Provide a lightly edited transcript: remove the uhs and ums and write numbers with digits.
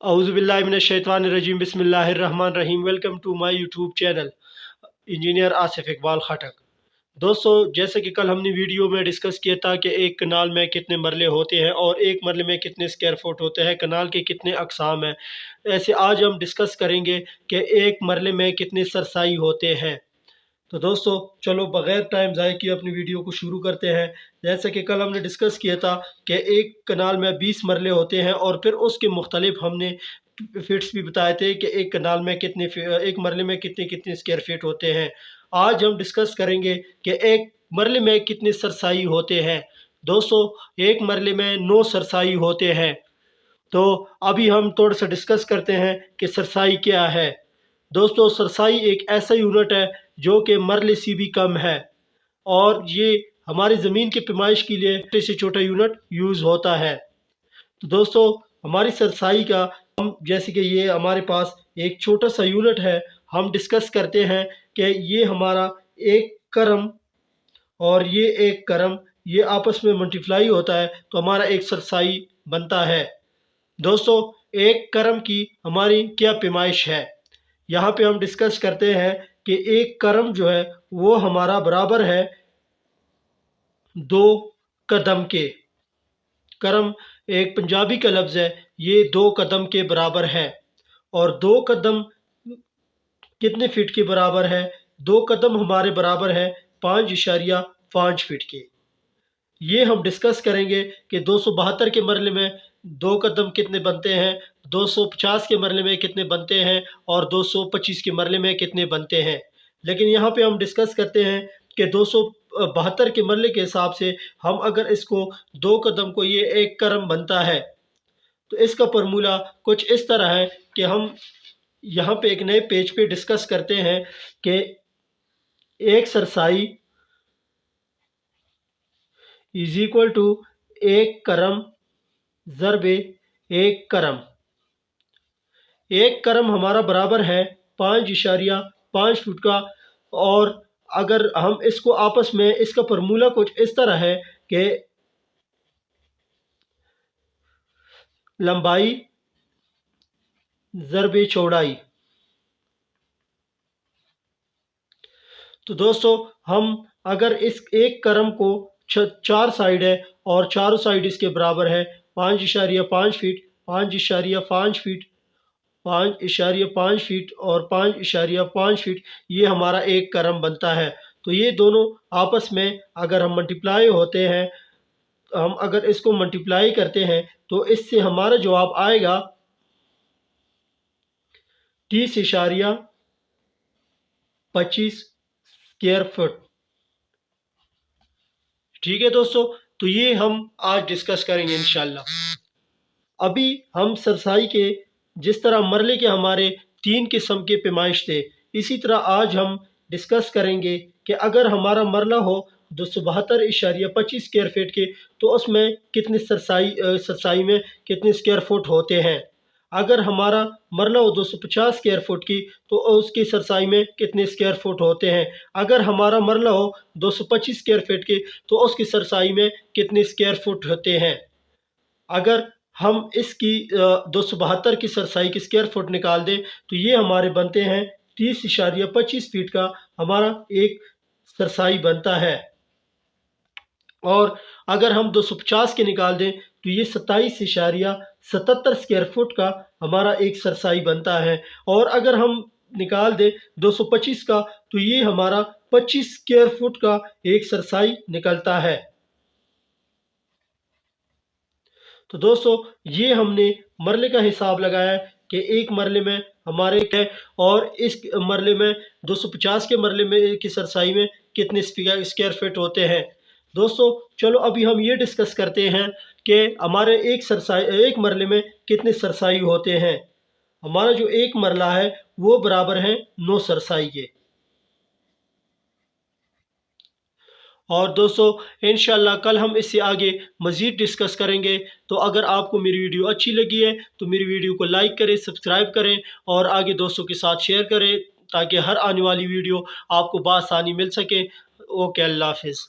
औज़ुबिल्लाहिमिनश्शैतानिर्रजीम बिस्मिल्लाहिर्रहमानिर्रहीम। Welcome to my YouTube channel engineer Asif Iqbal Khattak. दोस्तों, जैसे कि कल हमने वीडियो में डिस्कस किया था कि एक कनाल में कितने मरले होते हैं और एक मरले में कितने स्क्वायर फुट होते हैं, कनाल के कितने अक़साम हैं, ऐसे आज हम डिस्कस करेंगे कि एक मरले में कितने सरसाई होते हैं। तो दोस्तों, चलो बग़ैर टाइम ज़ाय किए अपनी वीडियो को शुरू करते हैं। जैसे कि कल हमने डिस्कस किया था कि एक कनाल में 20 मरले होते हैं और फिर उसके मुख्तलिफ हमने फिट्स भी बताए थे कि एक कनाल में एक मरले में कितने कितने स्क्वायर फीट होते हैं। आज हम डिस्कस करेंगे कि एक मरले में कितने सरसाई होते हैं। दोस्तों, एक मरले में 9 सरसाई होते हैं। तो अभी हम थोड़ा सा डिस्कस करते हैं कि सरसाई क्या है। दोस्तों, सरसाई एक ऐसा यूनिट है जो कि मरले से भी कम है और ये हमारी ज़मीन की पैमाइश के लिए छोटे से छोटा यूनिट यूज़ होता है। तो दोस्तों, हमारी सरसाई का हम जैसे कि ये हमारे पास एक छोटा सा यूनिट है, हम डिस्कस करते हैं कि ये हमारा एक करम और ये एक करम ये आपस में मल्टीप्लाई होता है तो हमारा एक सरसाई बनता है। दोस्तों, एक करम की हमारी क्या पैमाइश है, यहाँ पे हम डिस्कस करते हैं कि एक करम जो है वो हमारा बराबर है 2 कदम के। करम एक पंजाबी का लफ्ज़ है, ये 2 कदम के बराबर है। और 2 कदम कितने फीट के बराबर है? 2 कदम हमारे बराबर है 5.5 फीट के। ये हम डिस्कस करेंगे कि 272 के मरले में 2 कदम कितने बनते हैं, 250 के मरले में कितने बनते हैं और 225 के मरले में कितने बनते हैं। लेकिन यहाँ पे हम डिस्कस करते हैं कि 272 के मरले के हिसाब से हम अगर इसको 2 कदम को ये एक करम बनता है तो इसका फॉर्मूला कुछ इस तरह है कि हम यहाँ पे एक नए पेज पे डिस्कस करते हैं कि एक सरसाई इज इक्वल टू एक करम ज़रबे एक करम। एक करम हमारा बराबर है 5.5 फुट का। और अगर हम इसको आपस में इसका फॉर्मूला कुछ इस तरह है कि लंबाई ज़रबे चौड़ाई। तो दोस्तों, हम अगर इस एक करम को 4 साइड है और चारों साइड इसके बराबर है 5.5 फीट, 5.5 फीट, 5.5 फीट और 5.5 फीट, ये हमारा एक करम बनता है। तो ये दोनों आपस में अगर हम मल्टीप्लाई होते हैं, हम अगर इसको मल्टीप्लाई करते हैं तो इससे हमारा जवाब आएगा 30.25 स्क्वायर फुट। ठीक है दोस्तों, तो ये हम आज डिस्कस करेंगे इंशाल्लाह। अभी हम सरसाई के जिस तरह मरले के हमारे 3 किस्म के पैमाइश थे, इसी तरह आज हम डिस्कस करेंगे कि अगर हमारा मरला हो 272.25 स्क्वायर फीट के तो उसमें कितने सरसाई में कितने स्क्वायर फुट होते हैं। अगर हमारा मरला हो 250 स्क्वायर फुट की तो उसकी सरसाई में कितने स्क्वायर फुट होते हैं। अगर हमारा मरला हो 225 स्क्वायर फीट की तो उसकी सरसाई में कितने स्क्वायर फुट होते हैं। अगर हम इसकी 272 की सरसाई की स्क्वायर फुट निकाल दें तो ये हमारे बनते हैं 30.25 फीट का हमारा एक सरसाई बनता है। और अगर हम 250 के निकाल दें तो ये 27.77 स्क्वायर फुट का हमारा एक सरसाई बनता है। और अगर हम निकाल दें 225 का तो ये हमारा 25 स्क्वायर फुट का एक सरसाई निकलता है। तो दोस्तों, ये हमने मरले का हिसाब लगाया कि एक मरले में हमारे क्या और इस मरले में 250 के मरले में की सरसाई में कितने स्क्वायर फीट होते हैं। दोस्तों, चलो अभी हम ये डिस्कस करते हैं कि हमारे एक मरले में कितने सरसाई होते हैं। हमारा जो एक मरला है वो बराबर है 9 सरसाई के। और दोस्तों, इंशाल्लाह कल हम इससे आगे मज़ीद डिस्कस करेंगे। तो अगर आपको मेरी वीडियो अच्छी लगी है तो मेरी वीडियो को लाइक करें, सब्सक्राइब करें और आगे दोस्तों के साथ शेयर करें ताकि हर आने वाली वीडियो आपको बआसानी मिल सके। ओके, अल्लाह हाफिज़।